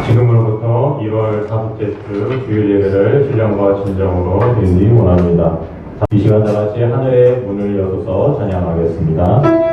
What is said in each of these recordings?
지금으로부터 2월 4주째 주 주일 예배를 신령과 진정으로 드리기 원합니다. 이 시간 다 같이 하늘의 문을 열어서 찬양하겠습니다.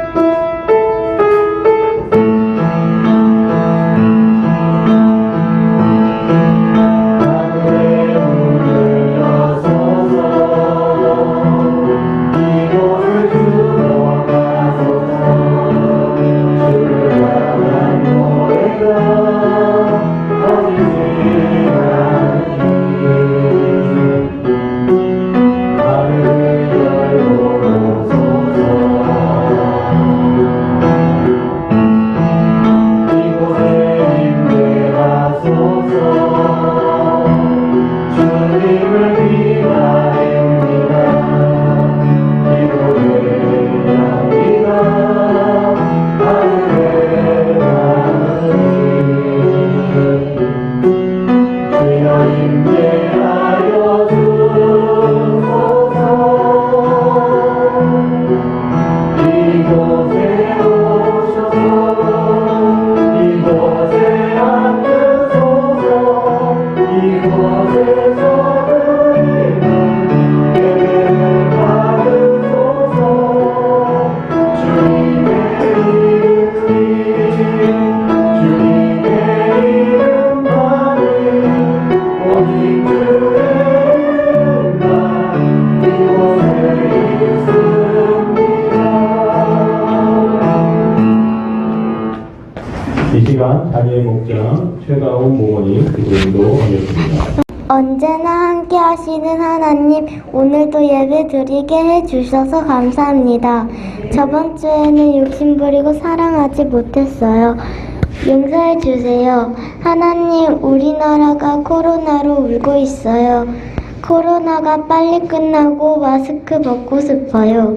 이 시간 자리의 목장 최가훈 목원이 기도인도 하겠습니다. 언제나 함께 하시는 하나님, 오늘도 예배 드리게 해주셔서 감사합니다. 저번 주에는 욕심부리고 사랑하지 못했어요. 용서해 주세요. 하나님, 우리나라가 코로나로 울고 있어요. 코로나가 빨리 끝나고 마스크 벗고 싶어요.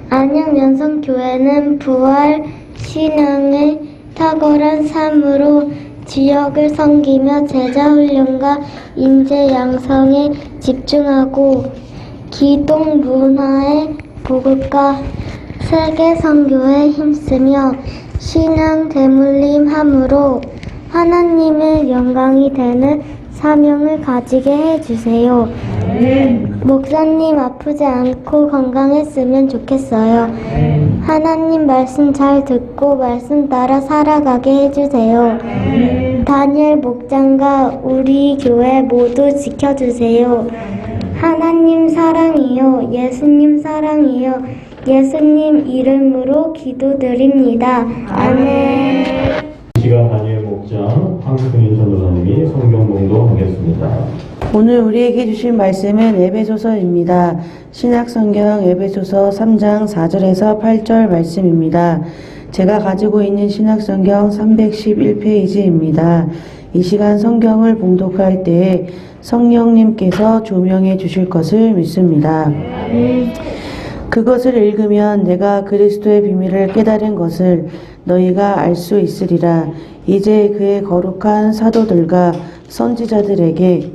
안양 면성교회는 부활 신앙을 탁월한 삶으로 지역을 섬기며 제자훈련과 인재 양성에 집중하고 기독 문화의 보급과 세계 선교에 힘쓰며 신앙 대물림함으로 하나님의 영광이 되는 사명을 가지게 해주세요. 목사님 아프지 않고 건강했으면 좋겠어요. 하나님 말씀 잘 듣고 말씀 따라 살아가게 해주세요. 다니엘 목장과 우리 교회 모두 지켜주세요. 하나님 사랑이요, 예수님 사랑이요, 예수님 이름으로 기도드립니다. 아멘. 이 시간 다니엘 목장 황승인 전도사님이 성경 봉독하겠습니다. 오늘 우리에게 주신 말씀은 에베소서입니다. 신약성경 에베소서 3장 4절에서 8절 말씀입니다. 제가 가지고 있는 신약성경 311페이지입니다. 이 시간 성경을 봉독할 때 성령님께서 조명해 주실 것을 믿습니다. 그것을 읽으면 내가 그리스도의 비밀을 깨달은 것을 너희가 알 수 있으리라. 이제 그의 거룩한 사도들과 선지자들에게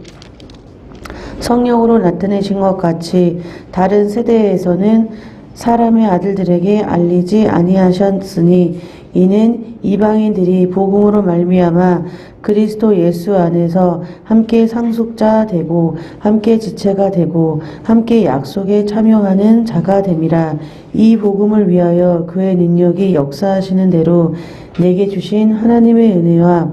성령으로 나타내신 것 같이 다른 세대에서는 사람의 아들들에게 알리지 아니하셨으니 이는 이방인들이 복음으로 말미암아 그리스도 예수 안에서 함께 상속자 되고 함께 지체가 되고 함께 약속에 참여하는 자가 됨이라. 이 복음을 위하여 그의 능력이 역사하시는 대로 내게 주신 하나님의 은혜와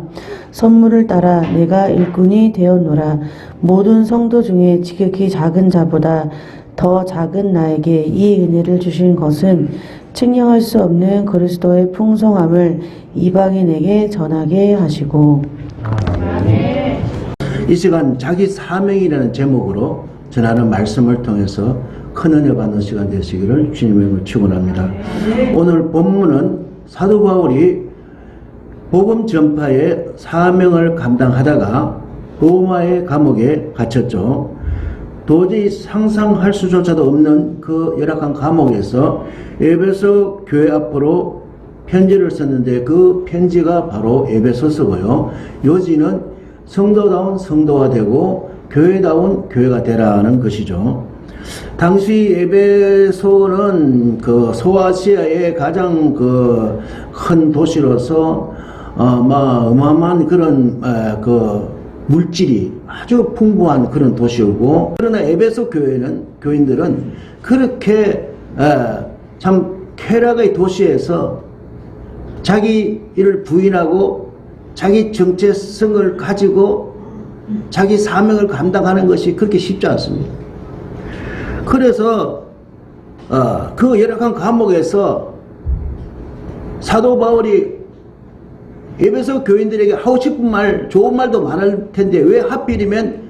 선물을 따라 내가 일꾼이 되었노라. 모든 성도 중에 지극히 작은 자보다 더 작은 나에게 이 은혜를 주신 것은 측량할 수 없는 그리스도의 풍성함을 이방인에게 전하게 하시고. 이 시간 자기 사명이라는 제목으로 전하는 말씀을 통해서 큰 은혜 받는 시간 되시기를 주님의 이름으로 축원합니다. 오늘 본문은 사도 바울이 복음 전파의 사명을 감당하다가 로마의 감옥에 갇혔죠. 도저히 상상할 수조차도 없는 그 열악한 감옥에서 에베소 교회 앞으로 편지를 썼는데 그 편지가 바로 에베소서고요. 요지는 성도다운 성도가 되고 교회다운 교회가 되라는 것이죠. 당시 에베소는 그 소아시아의 가장 큰 도시로서 어마어마한 그런 그 물질이 아주 풍부한 그런 도시였고, 그러나 에베소 교인들은 그렇게 참 쾌락의 도시에서 자기 일을 부인하고 자기 정체성을 가지고 자기 사명을 감당하는 것이 그렇게 쉽지 않습니다. 그래서 그 열악한 감옥에서 사도 바울이 에베소 교인들에게 하고 싶은 말, 좋은 말도 많을 텐데 왜 하필이면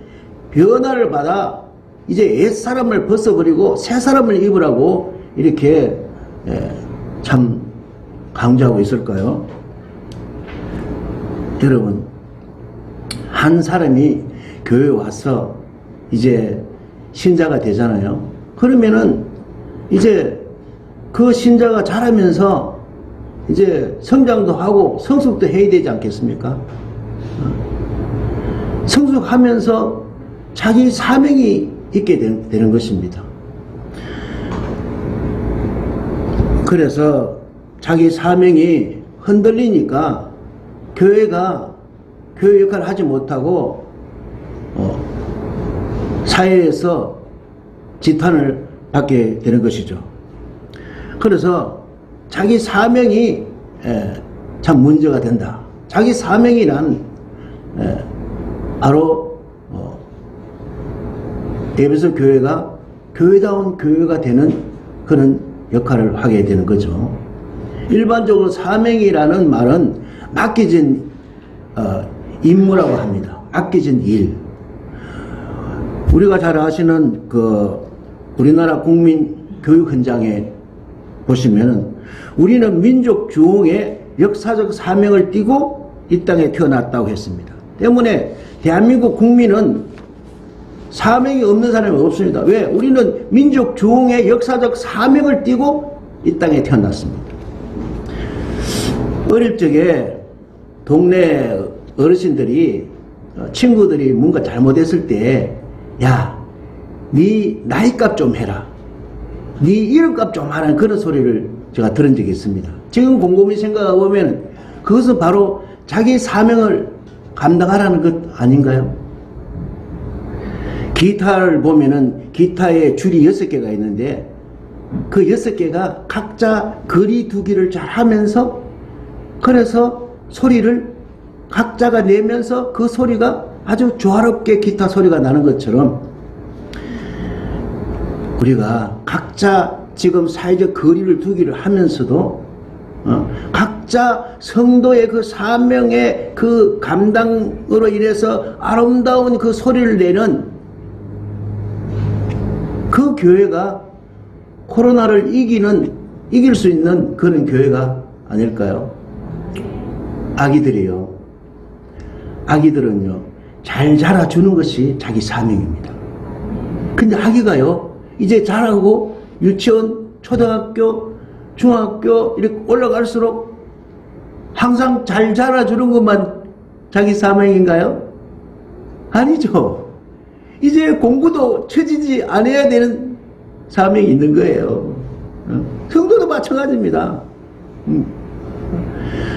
변화를 받아 이제 옛사람을 벗어버리고 새사람을 입으라고 이렇게 참 강조하고 있을까요? 여러분, 한 사람이 교회에 와서 이제 신자가 되잖아요. 그러면은 이제 그 신자가 자라면서 이제 성장도 하고 성숙도 해야 되지 않겠습니까? 성숙하면서 자기 사명이 있게 되는 것입니다. 그래서 자기 사명이 흔들리니까 교회가 교회 역할을 하지 못하고 사회에서 지탄을 받게 되는 것이죠. 그래서 자기 사명이 참 문제가 된다. 자기 사명이란 바로 에베소 교회가 교회다운 교회가 되는 그런 역할을 하게 되는 거죠. 일반적으로 사명이라는 말은 맡겨진 임무라고 합니다. 맡겨진 일. 우리가 잘 아시는 그 우리나라 국민 교육 현장에 보시면은 우리는 민족 주흥의 역사적 사명을 띠고 이 땅에 태어났다고 했습니다. 때문에 대한민국 국민은 사명이 없는 사람이 없습니다. 왜? 우리는 민족 주흥의 역사적 사명을 띠고 이 땅에 태어났습니다. 어릴 적에 동네 어르신들이 친구들이 뭔가 잘못했을 때 야, 네 나이값 좀 해라. 네 이름값 좀 하라는 그런 소리를 제가 들은 적이 있습니다. 지금 곰곰이 생각해 보면 그것은 바로 자기 사명을 감당하라는 것 아닌가요? 기타를 보면은 기타에 줄이 6개가 있는데 그 6개가 각자 거리두기를 잘 하면서 그래서 소리를 각자가 내면서 그 소리가 아주 조화롭게 기타 소리가 나는 것처럼 우리가 각자 지금 사회적 거리를 두기를 하면서도 각자 성도의 그 사명의 그 감당으로 인해서 아름다운 그 소리를 내는 그 교회가 코로나를 이길 수 있는 그런 교회가 아닐까요? 아기들이요. 아기들은요, 잘 자라주는 것이 자기 사명입니다. 근데 아기가요, 이제 자라고 유치원, 초등학교, 중학교 이렇게 올라갈수록 항상 잘 자라주는 것만 자기 사명인가요? 아니죠. 이제 공부도 처지지 않아야 되는 사명이 있는 거예요. 성도도 마찬가지입니다.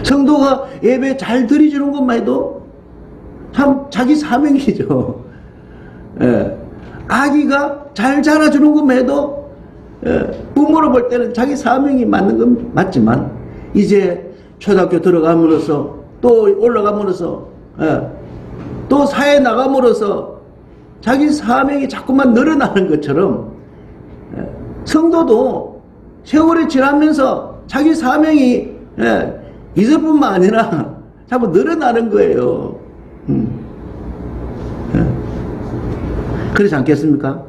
성도가 예배 잘 드려주는 것만 해도 참 자기 사명이죠. 아기가 잘 자라주는 것만 해도 부모로 볼 때는 자기 사명이 맞는 건 맞지만 이제 초등학교 들어감으로써 또 올라감으로써 또 사회에 나감으로써 자기 사명이 자꾸만 늘어나는 것처럼 성도도 세월이 지나면서 자기 사명이 이것뿐만 아니라 자꾸 늘어나는 거예요. 그렇지 않겠습니까?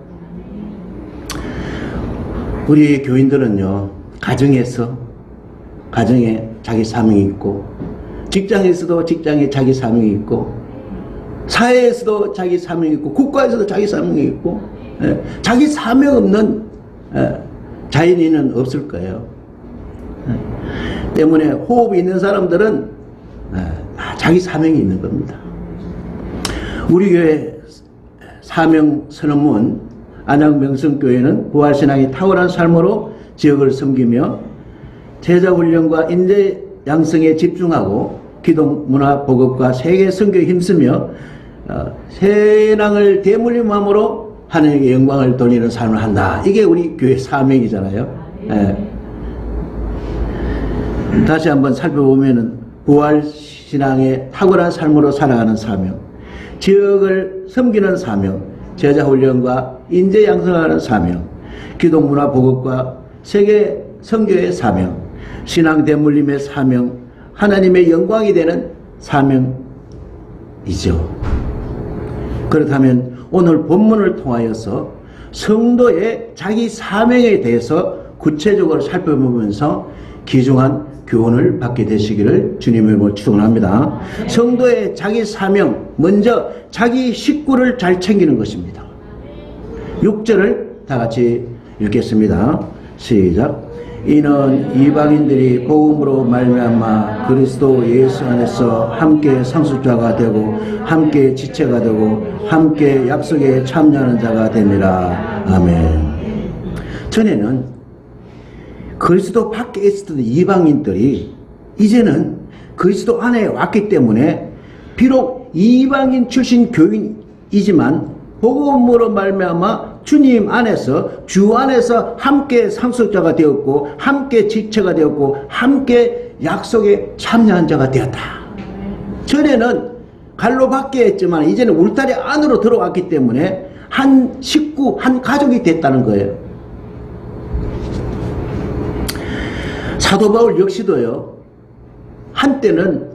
우리 교인들은요, 가정에 자기 사명이 있고, 직장에서도 직장에 자기 사명이 있고, 사회에서도 자기 사명이 있고, 국가에서도 자기 사명이 있고, 자기 사명 없는 자연인은 없을 거예요. 때문에 호흡이 있는 사람들은 자기 사명이 있는 겁니다. 우리 교회 사명 선언문 안양명성교회는 부활신앙이 탁월한 삶으로 지역을 섬기며 제자훈련과 인재 양성에 집중하고 기독 문화 보급과 세계 선교에 힘쓰며 세상을 대물림함으로 하나님께 영광을 돌리는 삶을 한다. 이게 우리 교회 사명이잖아요. 예. 다시 한번 살펴보면은 부활신앙의 탁월한 삶으로 살아가는 사명, 지역을 섬기는 사명, 제자훈련과 인재 양성하는 사명, 기독문화 보급과 세계 선교의 사명, 신앙 대물림의 사명, 하나님의 영광이 되는 사명이죠. 그렇다면 오늘 본문을 통하여서 성도의 자기 사명에 대해서 구체적으로 살펴보면서 귀중한 교훈을 받게 되시기를 주님의 이름으로 축원합니다. 성도의 자기 사명, 먼저 자기 식구를 잘 챙기는 것입니다. 6절을 다 같이 읽겠습니다. 시작. 이는 이방인들이 복음으로 말미암아 그리스도 예수 안에서 함께 상속자가 되고 함께 지체가 되고 함께 약속에 참여하는 자가 됩니다. 아멘. 전에는 그리스도 밖에 있었던 이방인들이 이제는 그리스도 안에 왔기 때문에 비록 이방인 출신 교인이지만 복음으로 말미암아 주님 안에서 주 안에서 함께 상속자가 되었고 함께 지체가 되었고 함께 약속에 참여한 자가 되었다. 전에는 갈로 밖에 했지만 이제는 울타리 안으로 들어왔기 때문에 한 식구 한 가족이 됐다는 거예요. 사도 바울 역시도요, 한때는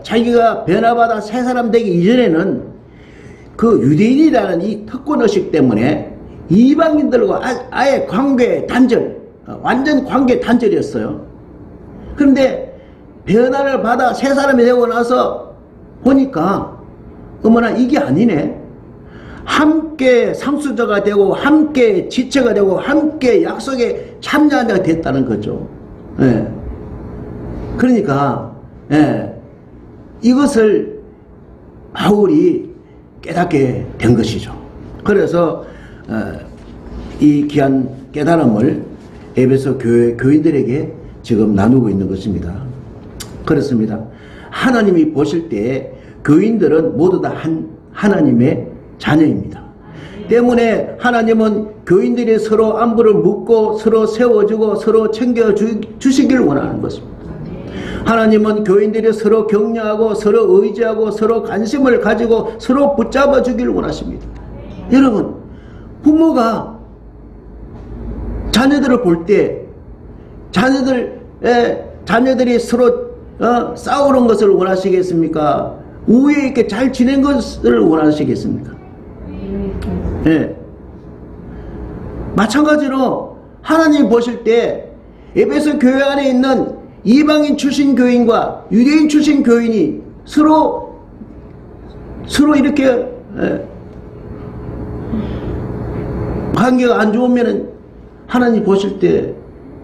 자기가 변화받아 새 사람 되기 이전에는 그 유대인이라는 이 특권의식 때문에 이방인들과 아예 관계 단절, 완전 관계 단절이었어요. 그런데 변화를 받아 새 사람이 되고 나서 보니까 어머나 이게 아니네. 함께 상수자가 되고 함께 지체가 되고 함께 약속에 참여한 자가 됐다는 거죠. 예. 그러니까 이것을 바울이 깨닫게 된 것이죠. 그래서 이 귀한 깨달음을 에베소 교회 교인들에게 지금 나누고 있는 것입니다. 그렇습니다. 하나님이 보실 때 교인들은 모두 다 하나님의 자녀입니다. 때문에 하나님은 교인들이 서로 안부를 묻고 서로 세워주고 서로 챙겨주시기를 원하는 것입니다. 하나님은 교인들이 서로 격려하고 서로 의지하고 서로 관심을 가지고 서로 붙잡아 주기를 원하십니다. 여러분, 부모가 자녀들을 볼 때 자녀들이 서로 싸우는 것을 원하시겠습니까? 우애 있게 잘 지낸 것을 원하시겠습니까? 네. 마찬가지로 하나님 보실 때 에베소 교회 안에 있는 이방인 출신 교인과 유대인 출신 교인이 서로 이렇게 관계가 안 좋으면 하나님 보실 때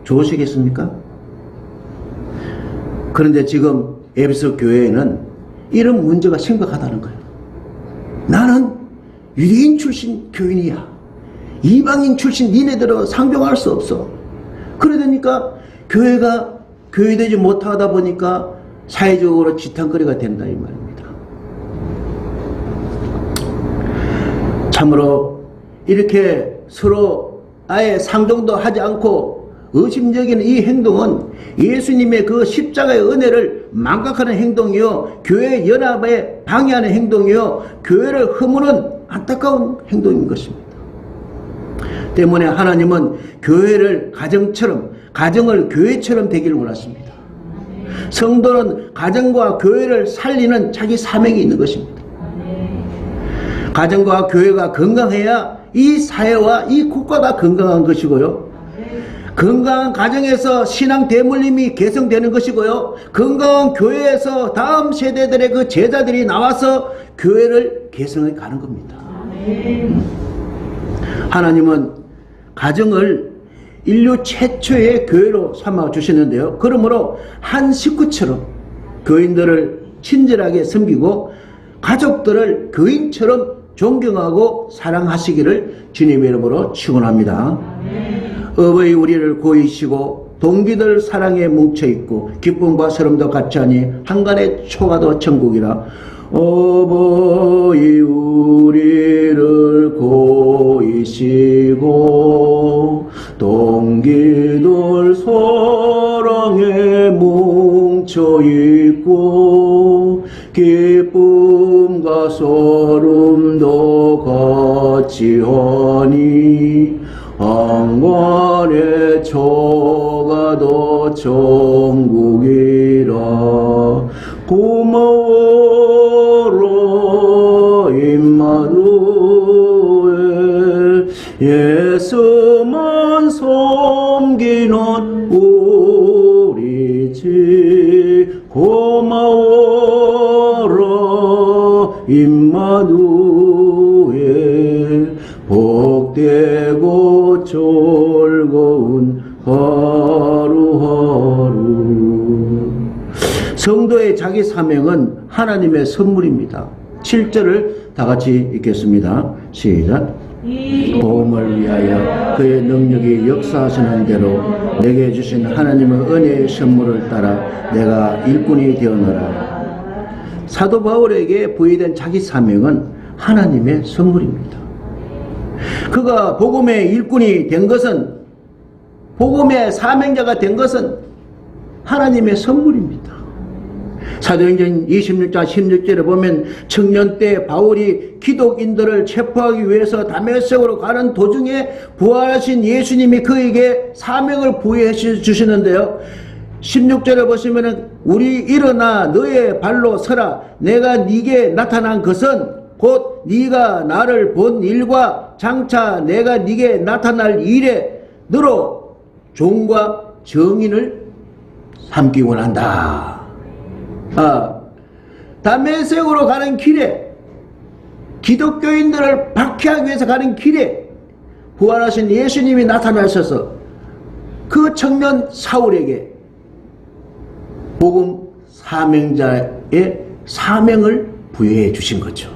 좋으시겠습니까? 그런데 지금 에베소 교회에는 이런 문제가 심각하다는 거예요. 나는 유대인 출신 교인이야. 이방인 출신 니네들은 상종할 수 없어. 그러니까 교회가 교회되지 못하다 보니까 사회적으로 지탄거리가 된다 이 말입니다. 참으로 이렇게 서로 아예 상종도 하지 않고 의심적인 이 행동은 예수님의 그 십자가의 은혜를 망각하는 행동이요, 교회 연합에 방해하는 행동이요, 교회를 허무는 안타까운 행동인 것입니다. 때문에 하나님은 교회를 가정을 교회처럼 되기를 원하십니다. 성도는 가정과 교회를 살리는 자기 사명이 있는 것입니다. 가정과 교회가 건강해야 이 사회와 이 국가가 건강한 것이고요. 건강한 가정에서 신앙 대물림이 개성되는 것이고요. 건강한 교회에서 다음 세대들의 그 제자들이 나와서 교회를 개성해 가는 겁니다. 하나님은 가정을 인류 최초의 교회로 삼아 주셨는데요. 그러므로 한 식구처럼 교인들을 친절하게 섬기고 가족들을 교인처럼 존경하고 사랑하시기를 주님의 이름으로 축원합니다. 어버이 우리를 고이시고 동기들 사랑에 뭉쳐있고 기쁨과 서름도 같이하니 한간의 초가도 천국이라. 어버이 우리를 고이시고 동기들 사랑에 뭉쳐있고 기쁨과 서름도 같이하니 한간의 초가도 천국이라. 고마워라 임마누엘 예수만 섬기는 우리 집. 고마워라 임마누엘 복되고 즐거운 하루하루. 성도의 자기 사명은 하나님의 선물입니다. 7절을 다 같이 읽겠습니다. 시작. 복음을 위하여 그의 능력이 역사하시는 대로 내게 주신 하나님의 은혜의 선물을 따라 내가 일꾼이 되었노라. 사도 바울에게 부여된 자기 사명은 하나님의 선물입니다. 그가 복음의 일꾼이 된 것은, 복음의 사명자가 된 것은 하나님의 선물입니다. 사도행전 26장 16절에 보면 청년 때 바울이 기독인들을 체포하기 위해서 다메섹으로 가는 도중에 부활하신 예수님이 그에게 사명을 부여해 주시는데요. 16절에 보시면은 우리 일어나 너의 발로 서라. 내가 네게 나타난 것은 곧 네가 나를 본 일과 장차 내가 네게 나타날 일에 너로 종과 정인을 삼기 원한다. 다메섹으로 가는 길에, 기독교인들을 박해하기 위해서 가는 길에 부활하신 예수님이 나타나셔서 그 청년 사울에게 복음 사명자의 사명을 부여해 주신 거죠.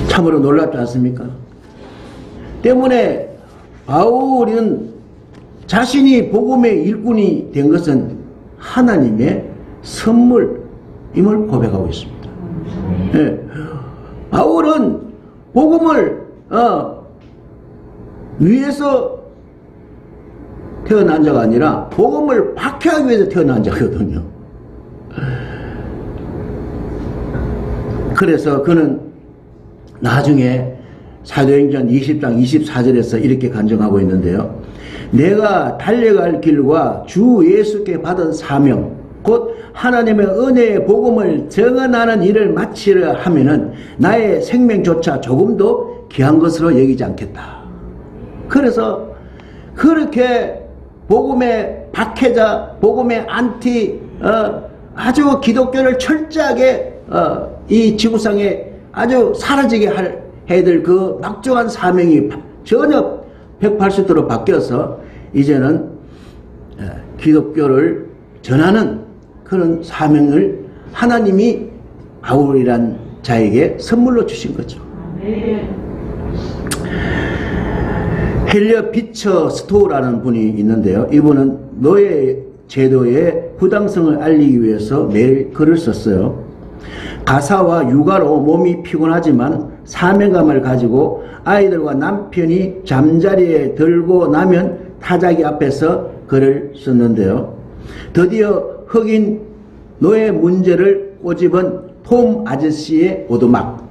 참으로 놀랍지 않습니까? 때문에 바울은 자신이 복음의 일꾼이 된 것은 하나님의 선물임을 고백하고 있습니다. 바울은 복음을 위해서 태어난 자가 아니라 복음을 박해하기 위해서 태어난 자거든요. 그래서 그는 나중에 사도행전 20장 24절에서 이렇게 간증하고 있는데요. 내가 달려갈 길과 주 예수께 받은 사명 곧 하나님의 은혜의 복음을 증언하는 일을 마치려 하면은 나의 생명조차 조금도 귀한 것으로 여기지 않겠다. 그래서 그렇게 복음의 박해자, 복음의 안티, 아주 기독교를 철저하게 이 지구상에 아주 사라지게 해야 될 그 막중한 사명이 전혀 180도로 바뀌어서 이제는 기독교를 전하는 그런 사명을 하나님이 바울이란 자에게 선물로 주신 거죠. 헬리어 비처 스토우라는 분이 있는데요. 이분은 노예 제도의 부당성을 알리기 위해서 매일 글을 썼어요. 가사와 육아로 몸이 피곤하지만 사명감을 가지고 아이들과 남편이 잠자리에 들고 나면 타자기 앞에서 글을 썼는데요. 드디어 흑인 노예 문제를 꼬집은 톰 아저씨의 오두막,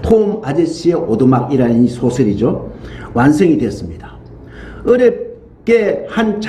톰 아저씨의 오두막이라는 소설이죠. 완성이 됐습니다. 어렵게 한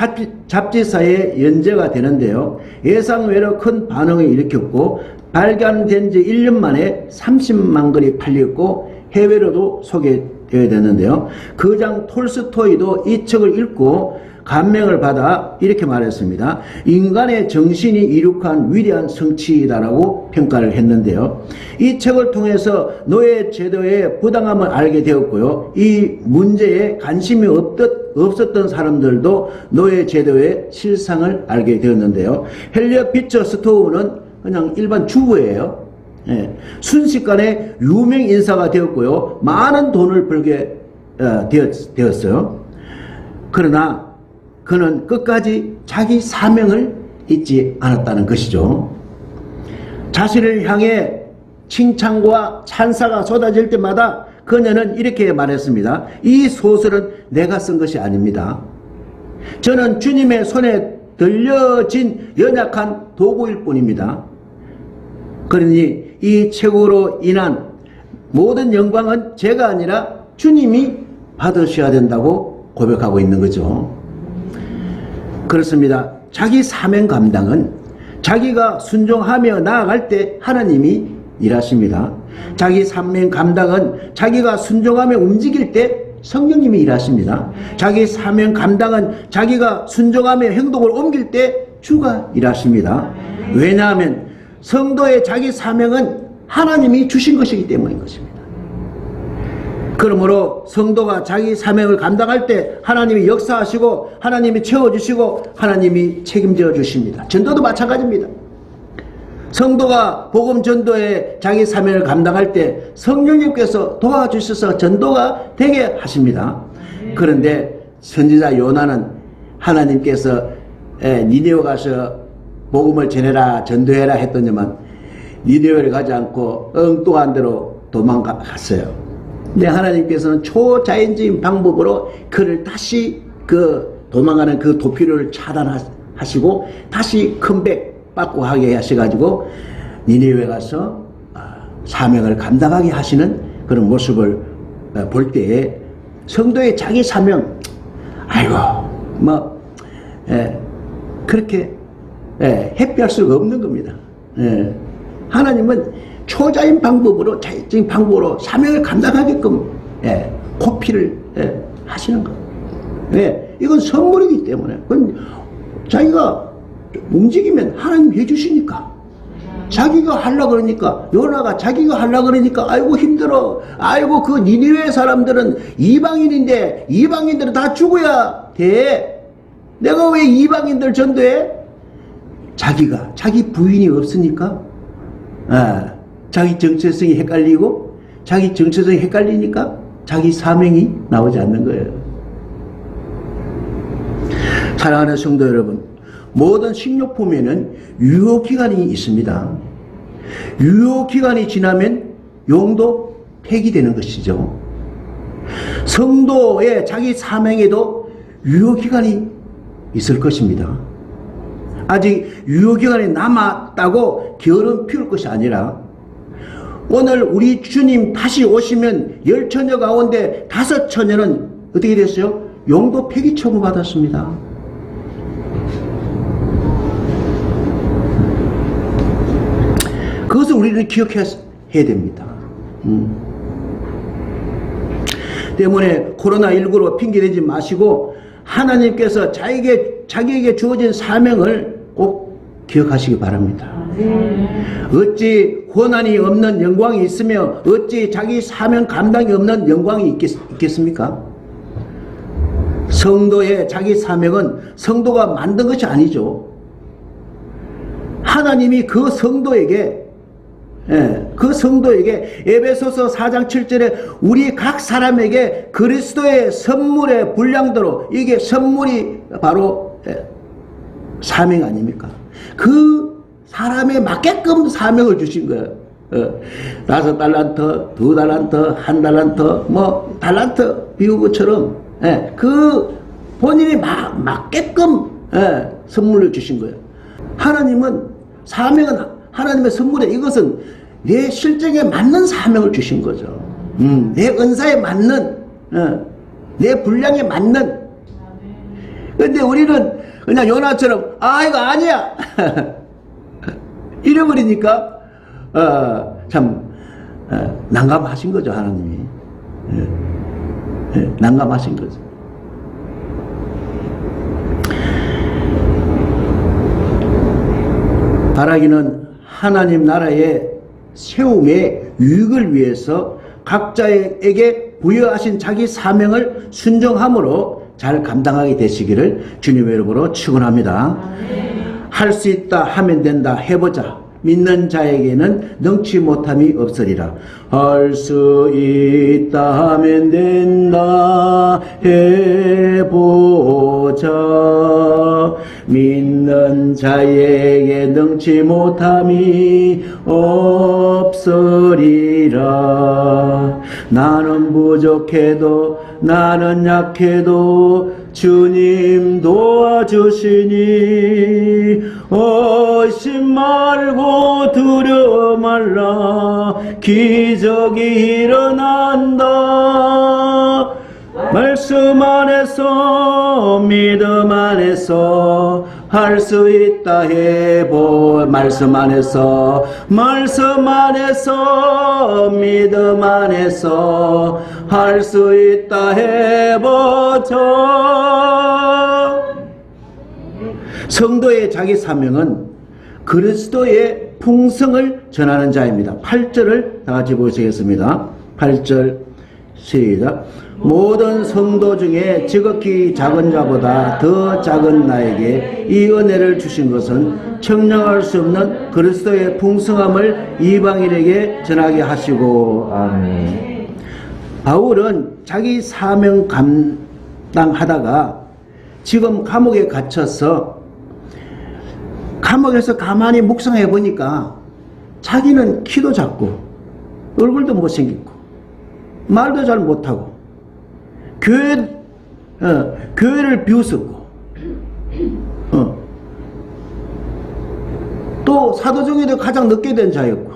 잡지사에 연재가 되는데요. 예상외로 큰 반응을 일으켰고 발간된 지 1년 만에 30만 권이 팔렸고 해외로도 소개되어야 되는데요. 거장 톨스토이도 이 책을 읽고 감명을 받아 이렇게 말했습니다. 인간의 정신이 이룩한 위대한 성취이다라고 평가를 했는데요. 이 책을 통해서 노예 제도의 부당함을 알게 되었고요. 이 문제에 관심이 없었던 사람들도 노예 제도의 실상을 알게 되었는데요. 헬리어 비처 스토우는 그냥 일반 주부예요. 순식간에 유명 인사가 되었고요. 많은 돈을 벌게 되었어요. 그러나 그는 끝까지 자기 사명을 잊지 않았다는 것이죠. 자신을 향해 칭찬과 찬사가 쏟아질 때마다 그녀는 이렇게 말했습니다. 이 소설은 내가 쓴 것이 아닙니다. 저는 주님의 손에 들려진 연약한 도구일 뿐입니다. 그러니 이 책으로 인한 모든 영광은 제가 아니라 주님이 받으셔야 된다고 고백하고 있는 거죠. 그렇습니다. 자기 사명 감당은 자기가 순종하며 나아갈 때 하나님이 일하십니다. 자기 사명 감당은 자기가 순종하며 움직일 때 성령님이 일하십니다. 자기 사명 감당은 자기가 순종하며 행동을 옮길 때 주가 일하십니다. 왜냐하면 성도의 자기 사명은 하나님이 주신 것이기 때문인 것입니다. 그러므로 성도가 자기 사명을 감당할 때 하나님이 역사하시고 하나님이 채워주시고 하나님이 책임져 주십니다. 전도도 마찬가지입니다. 성도가 복음 전도에 자기 사명을 감당할 때 성령님께서 도와주셔서 전도가 되게 하십니다. 그런데 선지자 요나는 하나님께서 니느웨 가서 복음을 전해라 전도해라 했더니만 니느웨를 가지 않고 엉뚱한 데로 도망갔어요. 근데 하나님께서는 초자연적인 방법으로 그를 다시 그 도망가는 그 도피를 차단하시고 다시 컴백 받고 하게 하셔가지고 니느웨 가서 사명을 감당하게 하시는 그런 모습을 볼 때에 성도의 자기 사명, 아이고 그렇게 회피할 수가 없는 겁니다. 하나님은 초자인 방법으로 자연적인 방법으로 사명을 감당하게끔 고피를 하시는 거예요. 이건 선물이기 때문에 그건 자기가 움직이면 하나님 해주시니까 자기가 하려고 그러니까 요나가 자기가 하려고 그러니까 아이고 힘들어 아이고 그 니느웨 사람들은 이방인인데 이방인들은 다 죽어야 돼 내가 왜 이방인들 전도해? 자기 부인이 없으니까 자기 정체성이 헷갈리고 자기 정체성이 헷갈리니까 자기 사명이 나오지 않는 거예요. 사랑하는 성도 여러분, 모든 식료품에는 유효기간이 있습니다. 유효기간이 지나면 용도 폐기되는 것이죠. 성도의 자기 사명에도 유효기간이 있을 것입니다. 아직 유효기간이 남았다고 게으름 피울 것이 아니라 오늘 우리 주님 다시 오시면 10처녀 가운데 5처녀는 어떻게 됐어요? 용도 폐기 처분 받았습니다. 그것을 우리는 기억해야 됩니다. 때문에 코로나19로 핑계대지 마시고 하나님께서 자기에게 주어진 사명을 꼭 기억하시기 바랍니다. 어찌 고난이 없는 영광이 있으며 어찌 자기 사명 감당이 없는 영광이 있겠습니까? 성도의 자기 사명은 성도가 만든 것이 아니죠. 하나님이 그 성도에게 에베소서 4장 7절에 우리 각 사람에게 그리스도의 선물의 분량대로 이게 선물이 바로 사명 아닙니까? 그 사람에 맞게끔 사명을 주신 거예요. 5달란트, 2달란트, 1달란트, 달란트 비우고처럼 그 본인이 맞게끔 선물을 주신 거예요. 하나님은 사명은 하나님의 선물에 이것은 내 실정에 맞는 사명을 주신 거죠. 내 은사에 맞는, 내 분량에 맞는. 근데 우리는 그냥 요나처럼, 이거 아니야! 이래버리니까, 난감하신 거죠, 하나님이. 난감하신 거죠. 바라기는 하나님 나라의 세움의 유익을 위해서 각자에게 부여하신 자기 사명을 순종함으로 잘 감당하게 되시기를 주님의 이름으로 축원합니다. 할 수 있다 하면 된다 해보자. 믿는 자에게는 능치 못함이 없으리라. 할 수 있다면 된다 해보자. 믿는 자에게 능치 못함이 없으리라. 나는 부족해도 나는 약해도 주님 도와주시니 의심 말고 두려워 말라. 기적이 일어난다. 말씀 안에서 믿음 안에서 할 수 있다 해보. 말씀 안에서 믿음 안에서 할 수 있다 해보자. 성도의 자기 사명은 그리스도의 풍성을 전하는 자입니다. 8절을 다 같이 보시겠습니다. 8절 시작. 모든 성도 중에 지극히 작은 자보다 더 작은 나에게 이 은혜를 주신 것은 청량할 수 없는 그리스도의 풍성함을 이방인에게 전하게 하시고. 아멘. 바울은 자기 사명 감당하다가 지금 감옥에 갇혀서 감옥에서 가만히 묵상해 보니까 자기는 키도 작고 얼굴도 못생겼고 말도 잘 못하고 교회를 비웃었고 또 사도 중에도 가장 늦게 된 자였고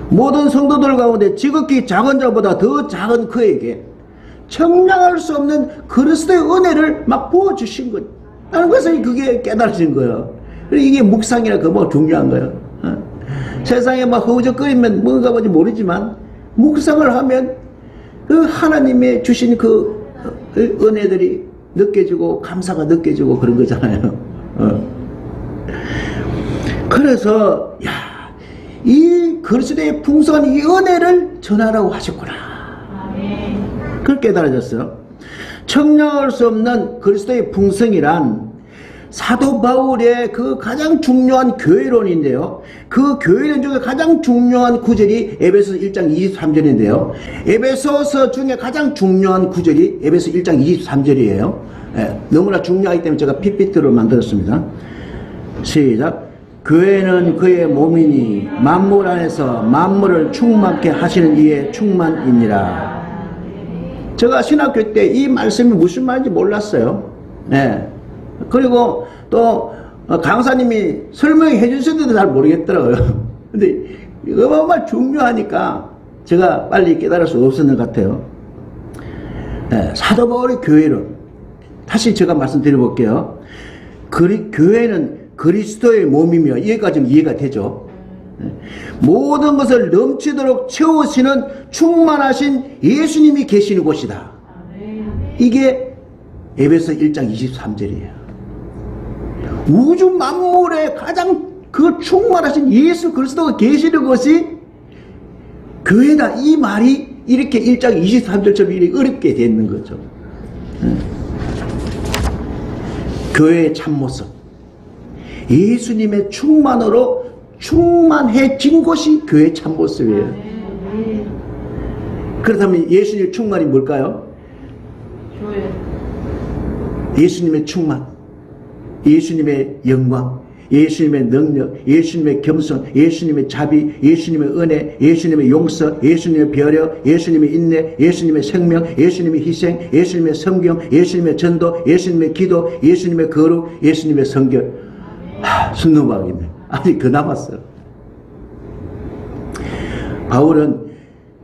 모든 성도들 가운데 지극히 작은 자보다 더 작은 그에게 청량할 수 없는 그리스도의 은혜를 막 부어주신 것 하는 것을 그게 깨달아진 거예요. 이게 묵상이라 그뭐 중요한 거예요. 세상에 막 허우적거리면 뭔가 뭔지 모르지만 묵상을 하면 그 하나님의 주신 그 은혜들이 느껴지고 감사가 느껴지고 그런 거잖아요. 그래서 이 그리스도의 풍성한 이 은혜를 전하라고 하셨구나. 그걸 깨달아졌어요. 청량할 수 없는 그리스도의 풍성이란 사도 바울의 그 가장 중요한 교회론인데요. 그 교회론 중에 가장 중요한 구절이 에베소서 1장 23절인데요. 에베소서 중에 가장 중요한 구절이 에베소 1장 23절이에요. 너무나 중요하기 때문에 제가 PPT로 만들었습니다. 시작. 교회는 그의 몸이니 만물 안에서 만물을 충만케 하시는 이의 충만이니라. 제가 신학교 때 이 말씀이 무슨 말인지 몰랐어요. 그리고 또 강사님이 설명해 주셨는데도 잘 모르겠더라고요. 근데 이거 정말 중요하니까 제가 빨리 깨달을 수 없었는 것 같아요. 사도 바울의 교회론 다시 제가 말씀드려 볼게요. 교회는 그리스도의 몸이며 여기까지는 이해가 되죠. 모든 것을 넘치도록 채우시는 충만하신 예수님이 계시는 곳이다. 이게 에베소 1장 23절이에요. 우주 만물에 가장 그 충만하신 예수 그리스도가 계시는 것이 교회다. 이 말이 이렇게 1장 23절처럼 이렇게 어렵게 되는 거죠. 교회의 참모습, 예수님의 충만으로 충만해진 것이 교회의 참모습이에요. 그렇다면 예수님의 충만이 뭘까요? 예수님의 충만, 예수님의 영광, 예수님의 능력, 예수님의 겸손, 예수님의 자비, 예수님의 은혜, 예수님의 용서, 예수님의 배려, 예수님의 인내, 예수님의 생명, 예수님의 희생, 예수님의 성경, 예수님의 전도, 예수님의 기도, 예수님의 거룩, 예수님의 성결. 순둥박이네. 아직 더 남았어요. 바울은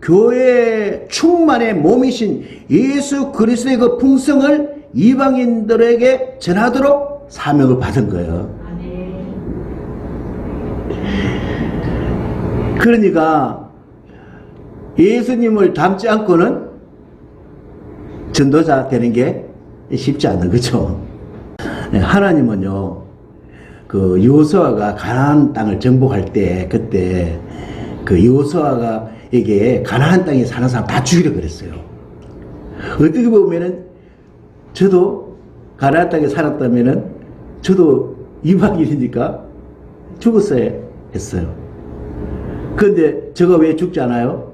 교회의 충만의 몸이신 예수 그리스도의 그 풍성을 이방인들에게 전하도록 사명을 받은 거예요. 그러니까 예수님을 닮지 않고는 전도자 되는 게 쉽지 않은 거죠. 하나님은요, 그 여호수아가 가나안 땅을 정복할 때 그때 그 여호수아가 이게 가나안 땅에 사는 사람 다 죽이려 그랬어요. 어떻게 보면은 저도 가나안 땅에 살았다면은 저도 이방인이니까 죽었어야 했어요. 그런데 저가 왜 죽지 않아요?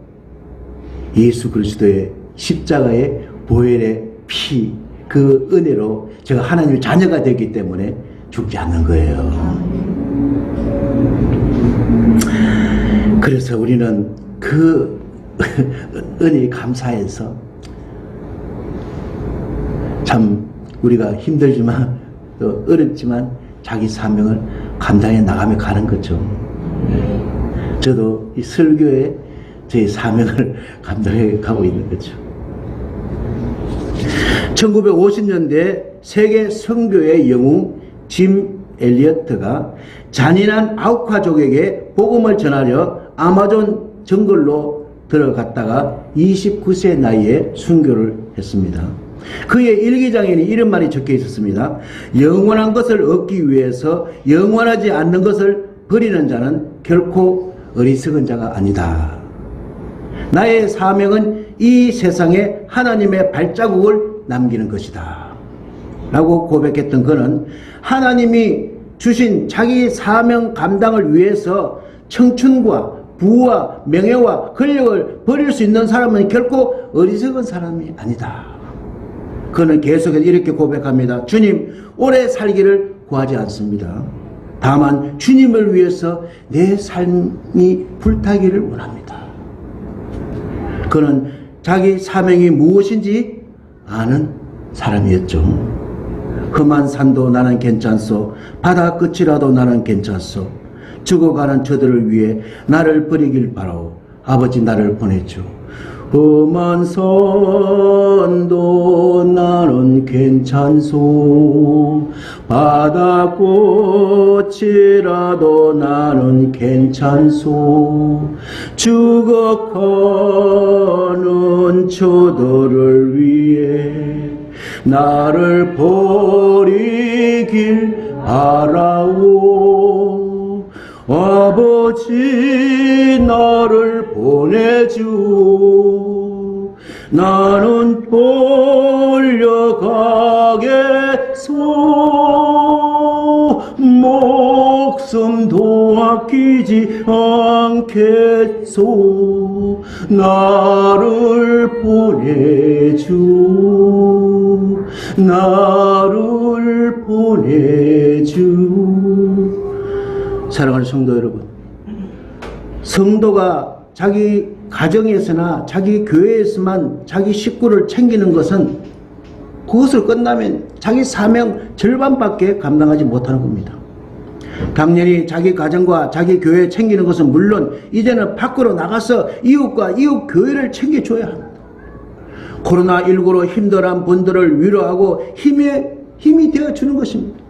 예수 그리스도의 십자가의 보혈의 피, 그 은혜로 제가 하나님의 자녀가 되기 때문에 죽지 않는 거예요. 그래서 우리는 그 은혜에 감사해서 참 우리가 힘들지만 또 어렵지만 자기 사명을 감당해 나가며 가는 거죠. 저도 이 설교에 제 사명을 감당해 가고 있는 거죠. 1950년대 세계 선교의 영웅 짐 엘리어트가 잔인한 아우카족에게 복음을 전하려 아마존 정글로 들어갔다가 29세 나이에 순교를 했습니다. 그의 일기장에는 이런 말이 적혀 있었습니다. 영원한 것을 얻기 위해서 영원하지 않는 것을 버리는 자는 결코 어리석은 자가 아니다. 나의 사명은 이 세상에 하나님의 발자국을 남기는 것이다. 라고 고백했던 그는 하나님이 주신 자기 사명 감당을 위해서 청춘과 부와 명예와 권력을 버릴 수 있는 사람은 결코 어리석은 사람이 아니다. 그는 계속해서 이렇게 고백합니다. 주님, 오래 살기를 구하지 않습니다. 다만 주님을 위해서 내 삶이 불타기를 원합니다. 그는 자기 사명이 무엇인지 아는 사람이었죠. 험한 산도 나는 괜찮소. 바다 끝이라도 나는 괜찮소. 죽어가는 저들을 위해 나를 버리길 바라오. 아버지 나를 보내줘. 험한 산도 나는 괜찮소. 바다 꽃이라도 나는 괜찮소. 죽어가는 저들을 위해 나를 버리길 바라오. 아버지 나를 보내줘. 나는 돌려가겠소. 목숨도 아끼지 않겠소. 나를 보내줘. 나를 보내줘. 사랑하는 성도 여러분, 성도가 자기 가정에서나 자기 교회에서만 자기 식구를 챙기는 것은 그것을 끝나면 자기 사명 절반밖에 감당하지 못하는 겁니다. 당연히 자기 가정과 자기 교회 챙기는 것은 물론 이제는 밖으로 나가서 이웃과 이웃 교회를 챙겨줘야 합니다. 코로나19로 힘들어한 분들을 위로하고 힘이 되어주는 것입니다.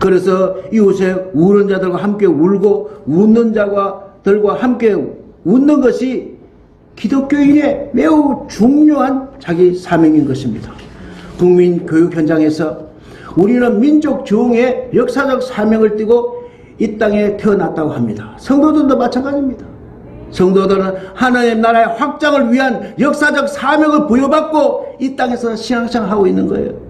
그래서 이웃에 우는 자들과 함께 울고 웃는 자들과 함께 웃는 것이 기독교인의 매우 중요한 자기 사명인 것입니다. 국민 교육 현장에서 우리는 민족 조응의 역사적 사명을 띠고 이 땅에 태어났다고 합니다. 성도들도 마찬가지입니다. 성도들은 하나님 나라의 확장을 위한 역사적 사명을 부여받고 이 땅에서 신앙생활하고 있는 거예요.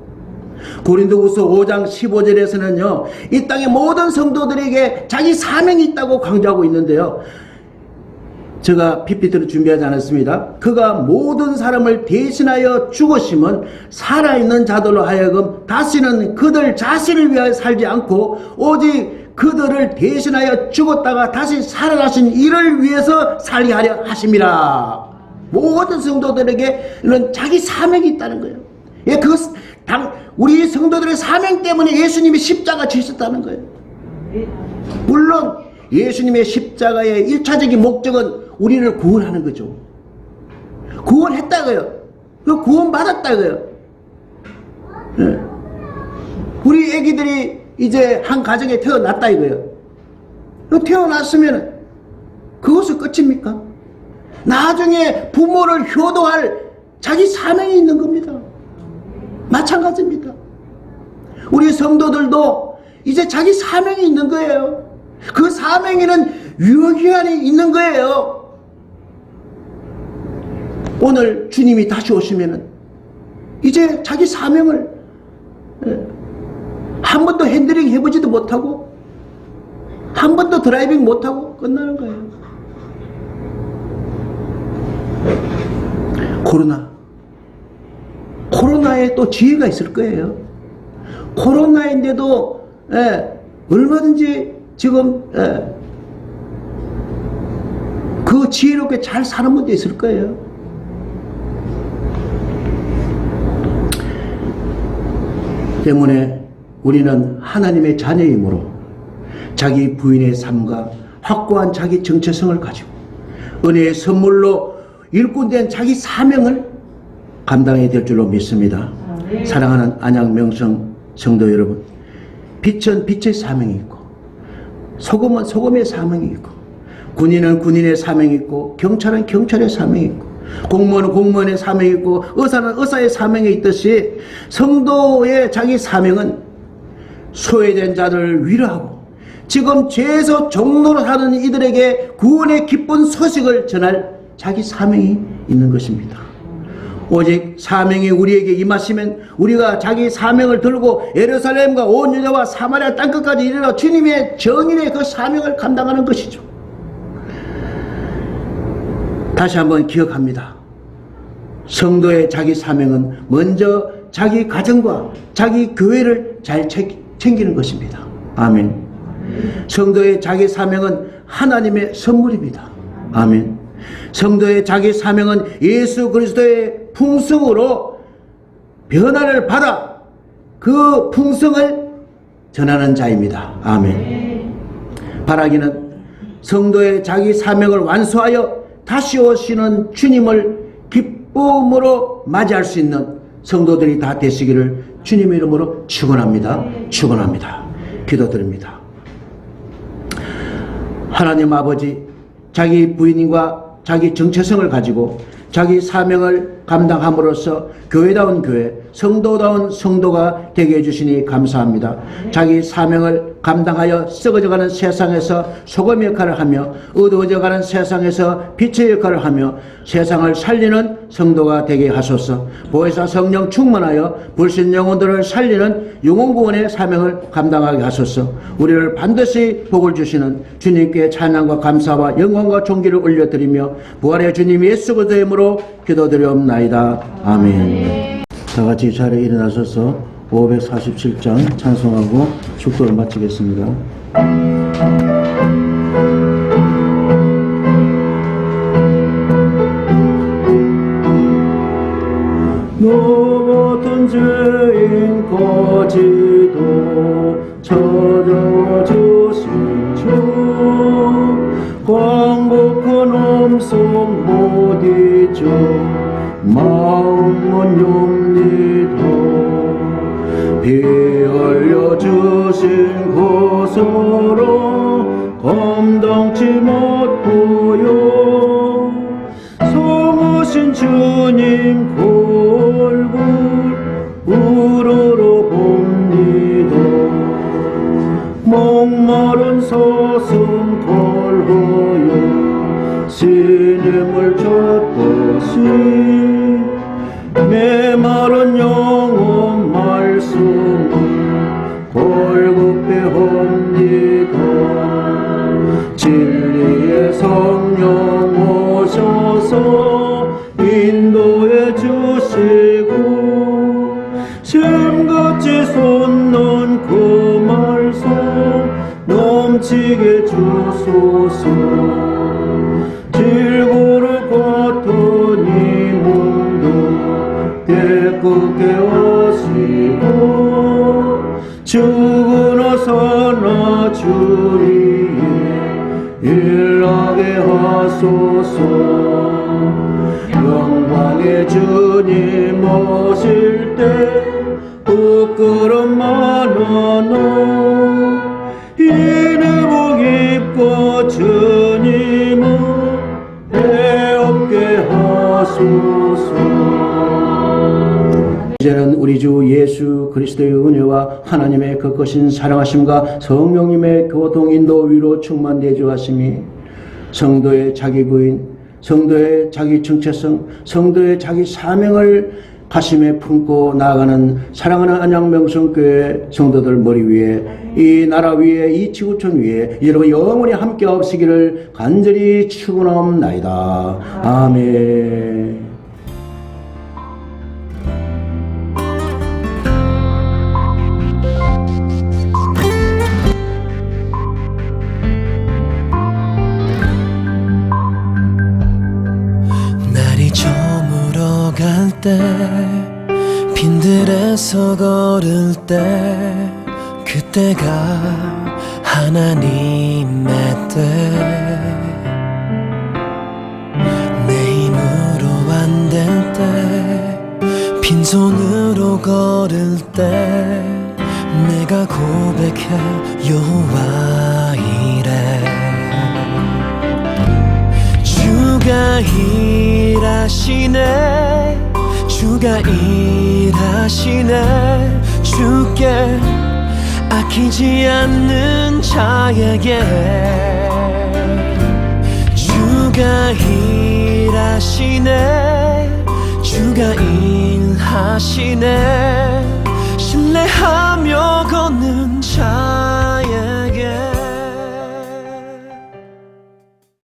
고린도후서 5장 15절에서는요, 이 땅의 모든 성도들에게 자기 사명이 있다고 강조하고 있는데요. 제가 PPT를 준비하지 않았습니다. 그가 모든 사람을 대신하여 죽으심은 살아있는 자들로 하여금 다시는 그들 자신을 위하여 살지 않고 오직 그들을 대신하여 죽었다가 다시 살아나신 이를 위해서 살게 하려 하심이라. 모든 성도들에게는 자기 사명이 있다는 거예요. 예, 우리 성도들의 사명 때문에 예수님이 십자가 지셨다는 거예요. 물론 예수님의 십자가의 1차적인 목적은 우리를 구원하는 거죠. 구원했다고요. 구원받았다고요. 네. 우리 애기들이 이제 한 가정에 태어났다 이거예요. 태어났으면 그것이 끝입니까? 나중에 부모를 효도할 자기 사명이 있는 겁니다. 마찬가지입니다. 우리 성도들도 이제 자기 사명이 있는 거예요. 그 사명에는 유효기한이 있는 거예요. 오늘 주님이 다시 오시면은 이제 자기 사명을 한 번도 핸들링 해보지도 못하고 한 번도 드라이빙 못하고 끝나는 거예요. 코로나에 또 지혜가 있을 거예요. 코로나인데도 얼마든지 지금 그 지혜롭게 잘 사는 분도 있을 거예요. 때문에 우리는 하나님의 자녀이므로 자기 부인의 삶과 확고한 자기 정체성을 가지고 은혜의 선물로 일꾼된 자기 사명을 감당해야 될 줄로 믿습니다. 사랑하는 안양 명성 성도 여러분, 빛은 빛의 사명이 있고 소금은 소금의 사명이 있고 군인은 군인의 사명이 있고 경찰은 경찰의 사명이 있고 공무원은 공무원의 사명이 있고 의사는 의사의 사명이 있듯이 성도의 자기 사명은 소외된 자들을 위로하고 지금 죄에서 종로로 사는 이들에게 구원의 기쁜 소식을 전할 자기 사명이 있는 것입니다. 오직 사명이 우리에게 임하시면 우리가 자기 사명을 들고 예루살렘과 온 유다와 사마리아 땅끝까지 이르러 주님의 정인의 그 사명을 감당하는 것이죠. 다시 한번 기억합니다. 성도의 자기 사명은 먼저 자기 가정과 자기 교회를 잘 챙기는 것입니다. 아멘. 성도의 자기 사명은 하나님의 선물입니다. 아멘. 성도의 자기 사명은 예수 그리스도의 풍성으로 변화를 받아 그 풍성을 전하는 자입니다. 아멘. 바라기는 성도의 자기 사명을 완수하여 다시 오시는 주님을 기쁨으로 맞이할 수 있는 성도들이 다 되시기를 주님의 이름으로 축원합니다. 축원합니다. 기도드립니다. 하나님 아버지, 자기 부인과 자기 정체성을 가지고 자기 사명을 감당함으로써 교회다운 교회, 성도다운 성도가 되게 해주시니 감사합니다. 자기 사명을 감당하여 썩어져가는 세상에서 소금 역할을 하며 어두워져가는 세상에서 빛의 역할을 하며 세상을 살리는 성도가 되게 하소서. 보혜사 성령 충만하여 불신 영혼들을 살리는 영혼구원의 사명을 감당하게 하소서. 우리를 반드시 복을 주시는 주님께 찬양과 감사와 영광과 존귀를 올려드리며 부활의 주님 예수 그리스도의 이름으로 기도드리옵나이다. 아멘. 다 같이 자리에 일어나셔서 547장 찬송하고 축도를 마치겠습니다. 누구든 죄인 거지도 찾아주신 주 광복한 음성 못 잊어 마음은 용리도 피 흘려주신 고소로 감당치 못보여 성으신 주님 골골 우러러 봅니다. 목마른 사슴 걸어요 신임을 찾듯이 메마른 영혼 말씀을 걸급해옵니다. 진리의 성령 오셔서 인도해 주시고 샘같이 솟는 그 말씀 넘치게 주소서. 질고를 같은 이 몸도 깨끗게 하시고 죽으나 사나 주리에 일하게 하소서. 영광의 주님 오실 때 부끄럼 많아도 이내복 입고 주님을 배웁게 하소서. 이제는 우리 주 예수 그리스도의 은혜와 하나님의 거룩하신 사랑하심과 성령님의 교통 인도 위로 충만되어 하심이 성도의 자기 부인, 성도의 자기 정체성, 성도의 자기 사명을 가슴에 품고 나아가는 사랑하는 안양명성교회 성도들 머리 위에 이 나라 위에 이 지구촌 위에 여러분 영원히 함께 없으기를 간절히 축원하옵나이다. 아멘. 날이 저물어 갈 때 빈들에서 걸을 때 그때가 하나님의 때 내 힘으로 안 될 때 빈손으로 걸을 때 내가 고백해 여호와 이래 주가 일하시네 주가 일하시네 주께 아끼지 않는 자에게 주가 일하시네 주가 일하시네 신뢰하며